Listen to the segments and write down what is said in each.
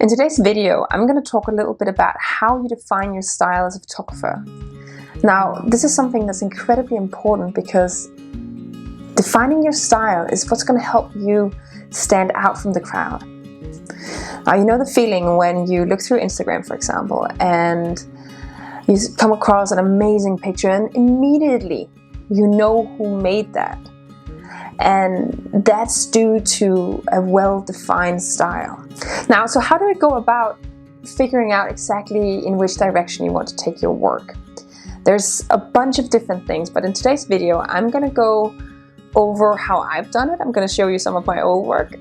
In today's video, I'm going to talk a little bit about how you define your style as a photographer. Now, this is something that's incredibly important because defining your style is what's going to help you stand out from the crowd. Now, you know the feeling when you look through Instagram, for example, and you come across an amazing picture and immediately you know who made that. And that's due to a well-defined style. Now, so how do I go about figuring out exactly in which direction you want to take your work? There's a bunch of different things, but in today's video, I'm going to go over how I've done it. I'm going to show you some of my old work.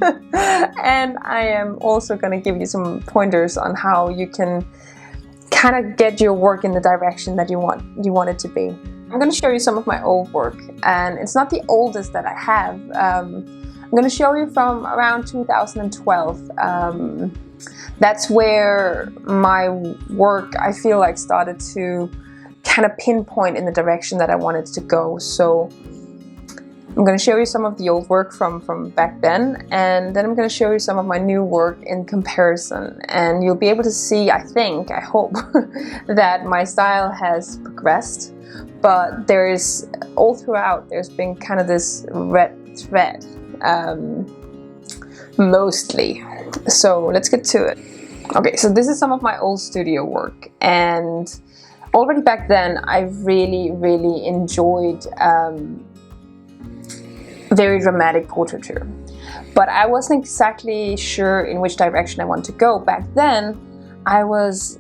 And I am also going to give you some pointers on how you can kind of get your work in the direction that you want it to be. I'm going to show you some of my old work, and it's not the oldest that I have. I'm going to show you from around 2012. That's where my work, I feel like, started to kind of pinpoint in the direction that I wanted to go. So I'm going to show you some of the old work from back then, and then I'm going to show you some of my new work in comparison. And you'll be able to see, I hope, that my style has progressed. But there's, all throughout, there's been kind of this red thread, mostly. So let's get to it. Okay, so this is some of my old studio work, and already back then I really enjoyed very dramatic portraiture. But I wasn't exactly sure in which direction I wanted to go. Back then I was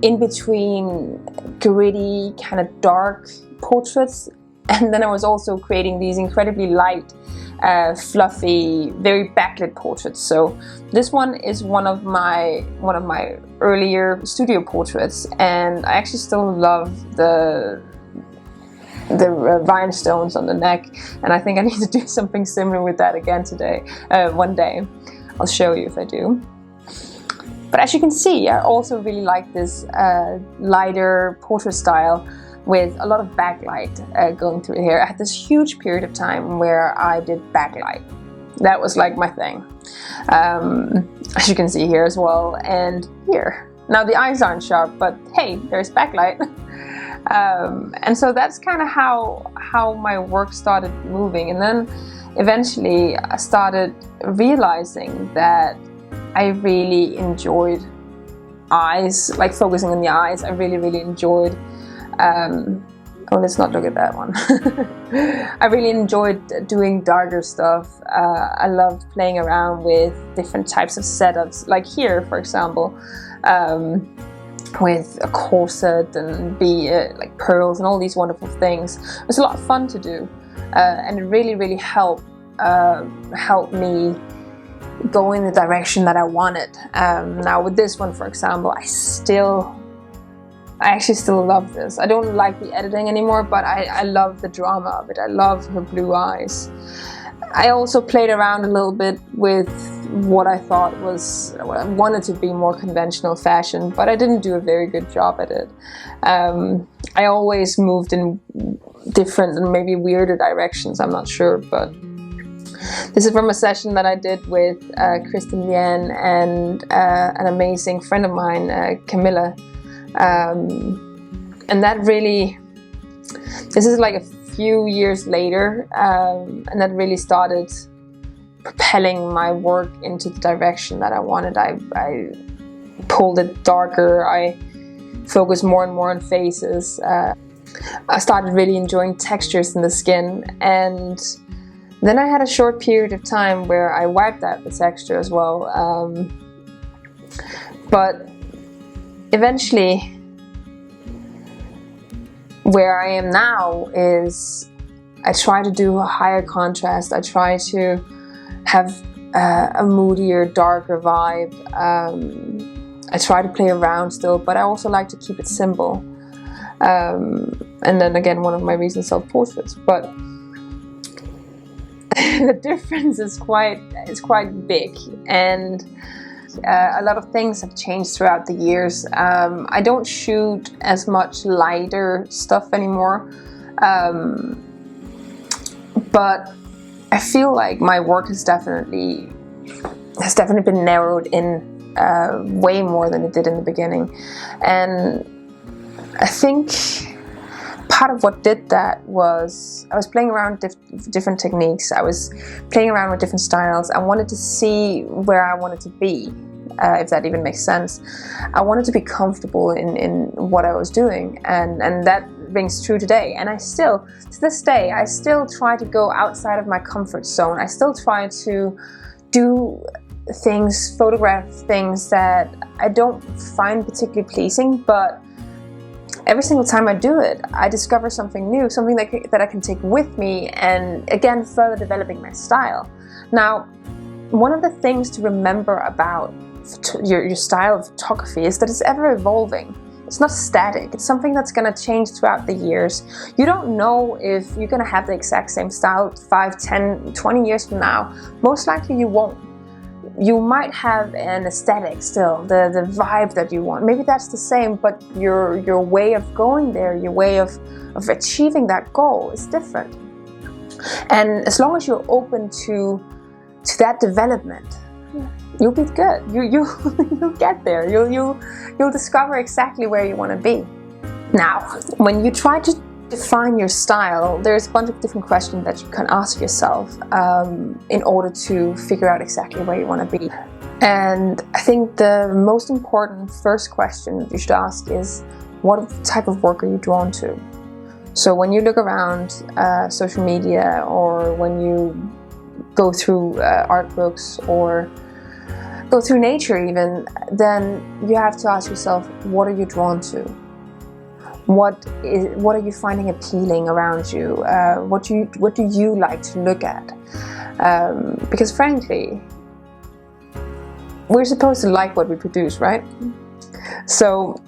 in between gritty, kind of dark portraits, and then I was also creating these incredibly light, fluffy, very backlit portraits. So this one is one of my earlier studio portraits, and I actually still love the rhinestones on the neck, and I think I need to do something similar with that again today, one day. I'll show you if I do. But as you can see, I also really like this lighter portrait style with a lot of backlight going through here. I had this huge period of time where I did backlight. That was like my thing. As you can see here as well, and here. Now the eyes aren't sharp, but hey, there's backlight. And so that's kind of how my work started moving. And then eventually I started realizing that I really enjoyed eyes, like focusing on the eyes. I really enjoyed, oh, let's not look at that one. I really enjoyed doing darker stuff. I loved playing around with different types of setups, like here, for example, with a corset and like pearls and all these wonderful things. It was a lot of fun to do, and it really helped me go in the direction that I wanted. Now with this one, for example, I actually still love this. I don't like the editing anymore, but I love the drama of it. I love her blue eyes. I also played around a little bit with what I thought was, what I wanted to be more conventional fashion, but I didn't do a very good job at it. I always moved in different and maybe weirder directions, I'm not sure, but this is from a session that I did with Kristen Lien and an amazing friend of mine, Camilla. And that really, this is like a few years later, and that really started propelling my work into the direction that I wanted. I pulled it darker, I focused more and more on faces. I started really enjoying textures in the skin, and then I had a short period of time where I wiped out the texture as well. But eventually, where I am now is I try to do a higher contrast. I try to have a moodier, darker vibe. I try to play around still, but I also like to keep it simple. And then again, one of my reasons, self-portraits. But the difference is quite big, and a lot of things have changed throughout the years. I don't shoot as much lighter stuff anymore, but I feel like my work has definitely has definitely been narrowed in way more than it did in the beginning. And I think part of what did that was I was playing around with different techniques. I was playing around with different styles. I wanted to see where I wanted to be, if that even makes sense. I wanted to be comfortable in what I was doing, and that rings true today. And I still, to this day, I still try to go outside of my comfort zone. I still try to do things, photograph things that I don't find particularly pleasing, but every single time I do it, I discover something new, something that I can take with me, and again, further developing my style. Now, one of the things to remember about your style of photography is that it's ever evolving. It's not static. It's something that's going to change throughout the years. You don't know if you're going to have the exact same style 5, 10, 20 years from now. Most likely you won't. You might have an aesthetic still, the vibe that you want. Maybe that's the same, but your way of going there, your way of achieving that goal is different. And as long as you're open to that development, you'll be good. You'll get there. You'll discover exactly where you want to be. Now, when you try to define your style, there's a bunch of different questions that you can ask yourself in order to figure out exactly where you want to be. And I think the most important first question that you should ask is, what type of work are you drawn to? So when you look around social media, or when you go through art books, or go through nature even, then you have to ask yourself, what are you drawn to? What are you finding appealing around you? What do you like to look at? Because frankly, we're supposed to like what we produce, right? So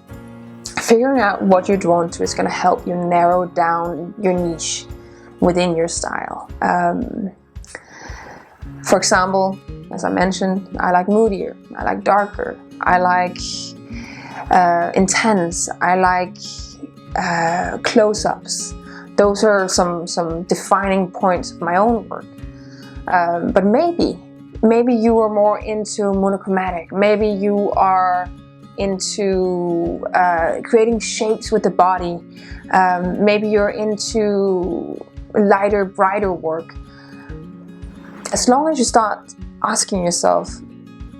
figuring out what you're drawn to is going to help you narrow down your niche within your style. For example, as I mentioned, I like moodier, I like darker, I like intense, I like close-ups. Those are some defining points of my own work. But maybe you are more into monochromatic. Maybe you are into creating shapes with the body. Maybe you're into lighter, brighter work. As long as you start asking yourself,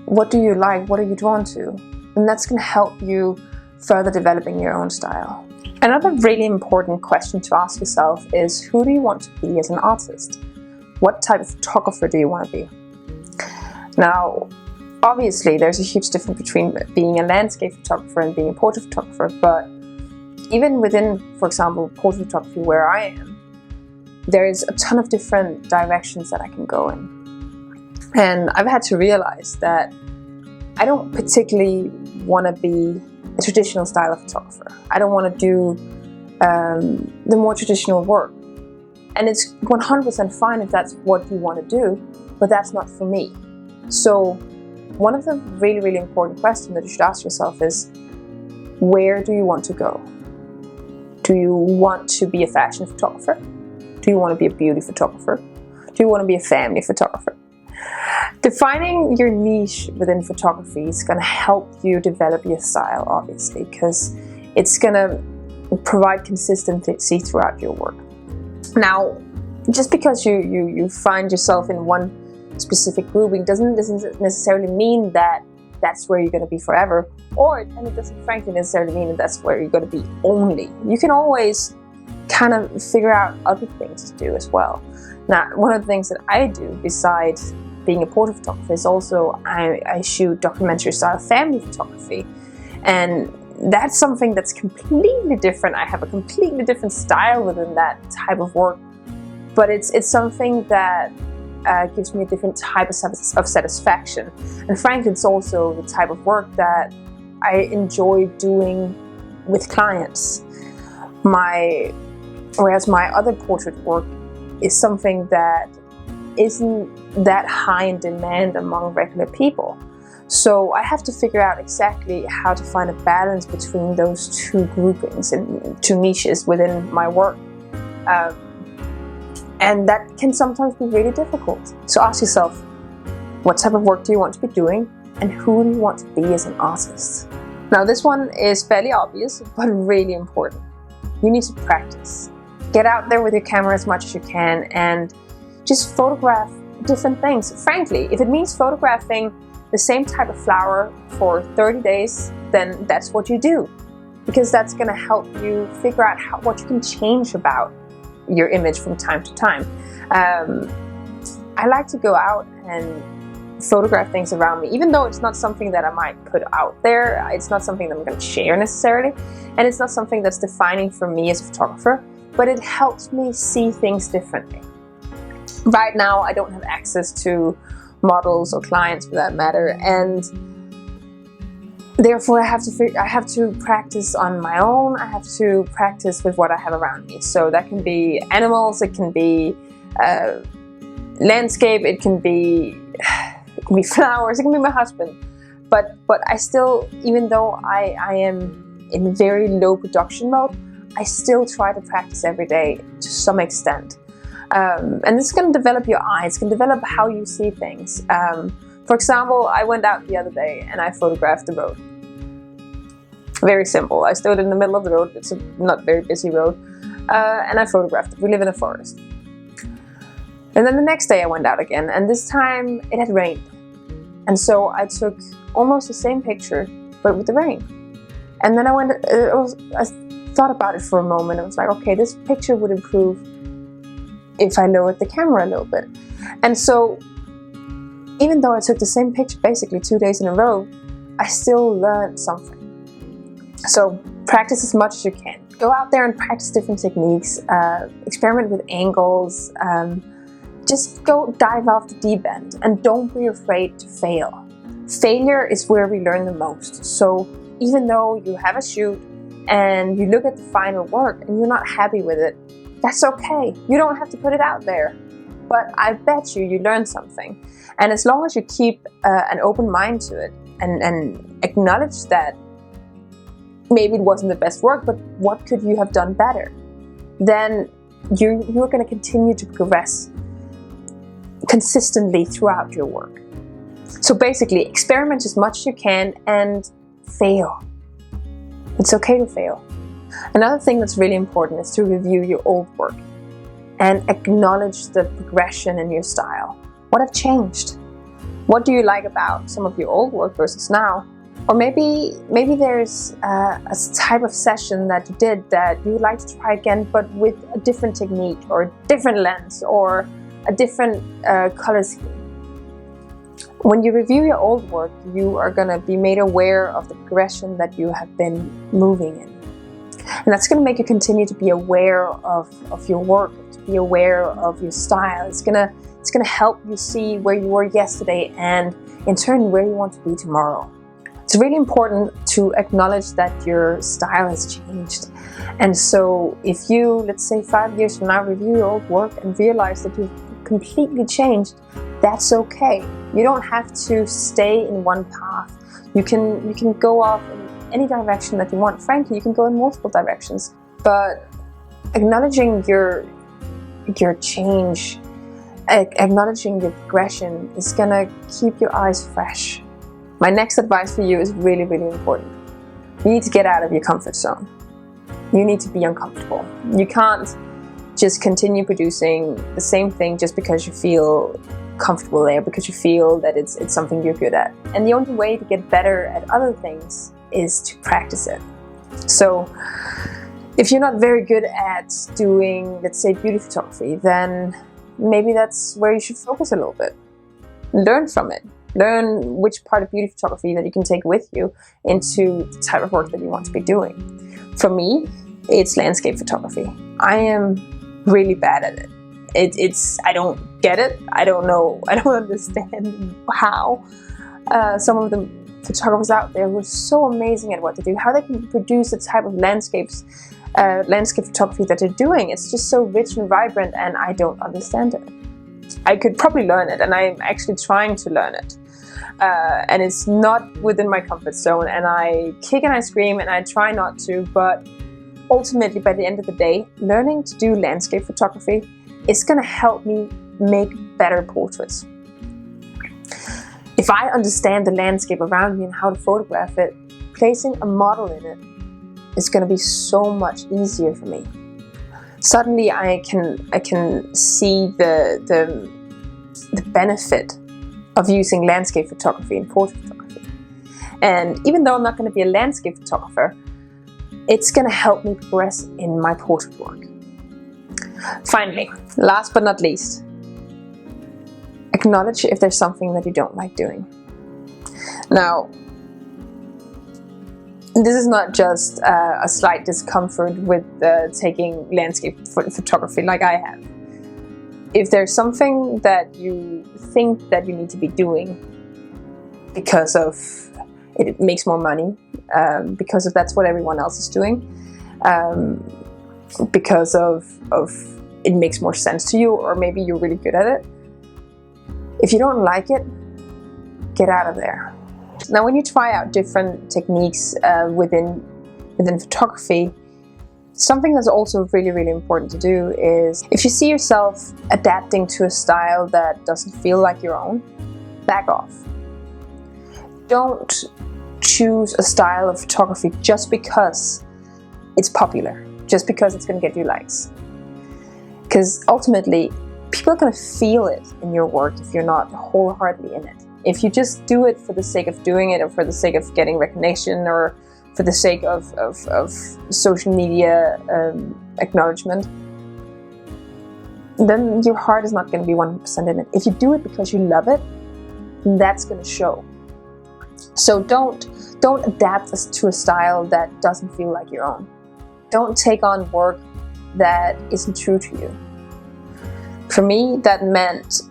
what do you like? What are you drawn to? And that's going to help you further developing your own style. Another really important question to ask yourself is, who do you want to be as an artist? What type of photographer do you want to be? Now, obviously, there's a huge difference between being a landscape photographer and being a portrait photographer, but even within, for example, portrait photography where I am, there is a ton of different directions that I can go in. And I've had to realize that I don't particularly want to be a traditional style of photographer. I don't want to do the more traditional work. And it's 100% fine if that's what you want to do, but that's not for me. So one of the really, really important questions that you should ask yourself is, where do you want to go? Do you want to be a fashion photographer? Do you want to be a beauty photographer? Do you want to be a family photographer? Defining your niche within photography is going to help you develop your style, obviously, because it's going to provide consistency throughout your work. Now, just because you find yourself in one specific grouping doesn't necessarily mean that that's where you're going to be forever, and it doesn't frankly necessarily mean that that's where you're going to be only. You can always kind of figure out other things to do as well. Now, one of the things that I do besides being a portrait photographer is also I shoot documentary style family photography, and that's something that's completely different. I have a completely different style within that type of work, but it's something that gives me a different type of satisfaction. And frankly, it's also the type of work that I enjoy doing with clients. Whereas my other portrait work is something that isn't that high in demand among regular people. So I have to figure out exactly how to find a balance between those two groupings and two niches within my work. And that can sometimes be really difficult. So ask yourself, What type of work do you want to be doing? And who do you want to be as an artist? Now this one is fairly obvious, but really important. You need to practice. Get out there with your camera as much as you can and just photograph different things. Frankly, if it means photographing the same type of flower for 30 days, then that's what you do. Because that's going to help you figure out what you can change about your image from time to time. I like to go out and photograph things around me, even though it's not something that I might put out there. It's not something that I'm going to share necessarily, and it's not something that's defining for me as a photographer, but it helps me see things differently. Right now I don't have access to models or clients for that matter, and therefore I have to practice on my own. I have to practice with what I have around me. So that can be animals, it can be landscape, it can be flowers, it can be my husband. But I still, even though I am in very low production mode, I still try to practice every day to some extent. And this is going to develop your eye, it's going to develop how you see things. For example, I went out the other day and I photographed the road. Very simple. I stood in the middle of the road, it's a not very busy road, and I photographed it. We live in a forest. And then the next day I went out again, and this time it had rained. And so I took almost the same picture, but with the rain. And then I thought about it for a moment. I was like, okay, this picture would improve if I lowered the camera a little bit. And so, even though I took the same picture basically 2 days in a row, I still learned something. So, practice as much as you can. Go out there and practice different techniques, experiment with angles, just go dive off the deep end, and don't be afraid to fail. Failure is where we learn the most. So, even though you have a shoot and you look at the final work and you're not happy with it, that's okay. You don't have to put it out there. But I bet you learn something. And as long as you keep an open mind to it and acknowledge that maybe it wasn't the best work, but what could you have done better, then you're going to continue to progress consistently throughout your work. So basically, experiment as much as you can and fail. It's okay to fail. Another thing that's really important is to review your old work and acknowledge the progression in your style. What have changed? What do you like about some of your old work versus now? Or maybe there's a type of session that you did that you would like to try again, but with a different technique or a different lens or a different color scheme. When you review your old work, you are going to be made aware of the progression that you have been moving in. And that's going to make you continue to be aware of your work, to be aware of your style. It's going to help you see where you were yesterday and in turn where you want to be tomorrow. It's really important to acknowledge that your style has changed. And so if you, let's say 5 years from now, review your old work and realize that you've completely changed, that's okay. You don't have to stay in one path. You can go off in any direction that you want. Frankly, you can go in multiple directions. But acknowledging your change, acknowledging your progression is gonna keep your eyes fresh. My next advice for you is really, really important. You need to get out of your comfort zone. You need to be uncomfortable. You can't just continue producing the same thing just because you feel comfortable there, because you feel that it's something you're good at. And the only way to get better at other things is to practice it. So if you're not very good at doing, let's say, beauty photography, then maybe that's where you should focus a little bit. Learn from it. Learn which part of beauty photography that you can take with you into the type of work that you want to be doing. For me, it's landscape photography. I am really bad at it. I don't get it. I don't know. I don't understand how some of the photographers out there who are so amazing at what they do, how they can produce the type of landscape photography that they're doing. It's just so rich and vibrant, and I don't understand it. I could probably learn it, and I'm actually trying to learn it. And it's not within my comfort zone, and I kick and I scream and I try not to, but ultimately by the end of the day, learning to do landscape photography is going to help me make better portraits. If I understand the landscape around me and how to photograph it, placing a model in it is going to be so much easier for me. Suddenly I can see the benefit of using landscape photography and portrait photography. And even though I'm not going to be a landscape photographer, it's going to help me progress in my portrait work. Finally, last but not least, acknowledge if there's something that you don't like doing. Now, this is not just a slight discomfort with taking landscape photography like I have. If there's something that you think that you need to be doing because of it makes more money, because of that's what everyone else is doing, because of it makes more sense to you, or maybe you're really good at it, if you don't like it, get out of there. Now, when you try out different techniques within photography, something that's also really, really important to do is, if you see yourself adapting to a style that doesn't feel like your own, back off. Don't choose a style of photography just because it's popular, just because it's going to get you likes. Because ultimately, people are going to feel it in your work if you're not wholeheartedly in it. If you just do it for the sake of doing it, or for the sake of getting recognition, or for the sake of social media acknowledgement, then your heart is not going to be 100% in it. If you do it because you love it, that's going to show. So don't adapt to a style that doesn't feel like your own. Don't take on work that isn't true to you. For me, that meant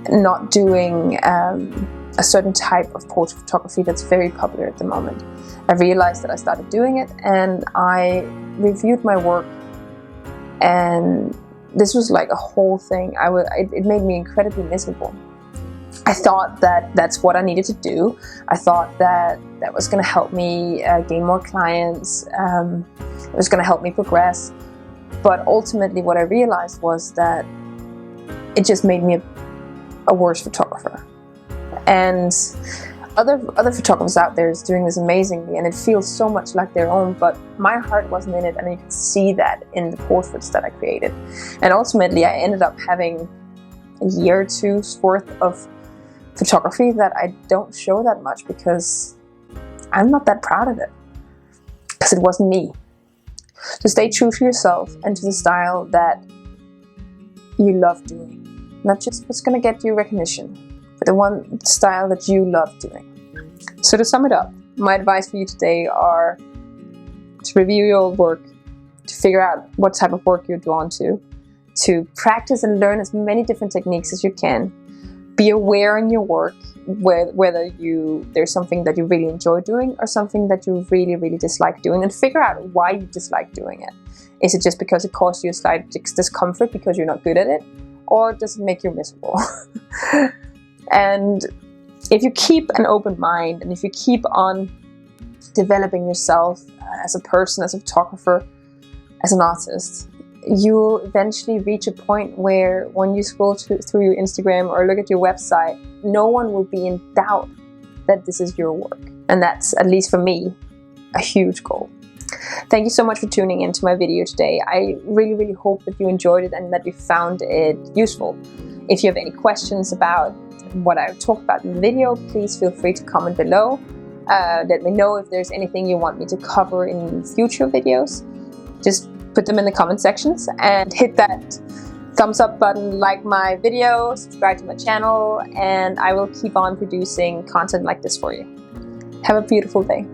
not doing a certain type of portrait photography that's very popular at the moment. I realized that I started doing it, and I reviewed my work, and this was like a whole thing. It made me incredibly miserable. I thought that that's what I needed to do. I thought that that was going to help me gain more clients. It was going to help me progress. But ultimately what I realized was that it just made me a worse photographer. And other photographers out there is doing this amazingly, and it feels so much like their own, but my heart wasn't in it, and you could see that in the portraits that I created. And ultimately I ended up having a year or two's worth of photography that I don't show that much because I'm not that proud of it, because it wasn't me. So stay true to yourself and to the style that you love doing, not just what's going to get you recognition, but the one style that you love doing. So to sum it up, my advice for you today are to review your old work, to figure out what type of work you're drawn to practice and learn as many different techniques as you can. Be aware in your work whether there's something that you really enjoy doing or something that you really, really dislike doing, and figure out why you dislike doing it. Is it just because it caused you a slight discomfort because you're not good at it? Or does it make you miserable? And if you keep an open mind, and if you keep on developing yourself as a person, as a photographer, as an artist, you'll eventually reach a point where when you scroll through your Instagram or look at your website, no one will be in doubt that this is your work. And that's, at least for me, a huge goal. Thank you so much for tuning into my video today. I really, really hope that you enjoyed it and that you found it useful. If you have any questions about what I talked about in the video, please feel free to comment below. Let me know if there's anything you want me to cover in future videos. Just put them in the comment sections, and hit that thumbs up button, like my video, subscribe to my channel, and I will keep on producing content like this for you. Have a beautiful day.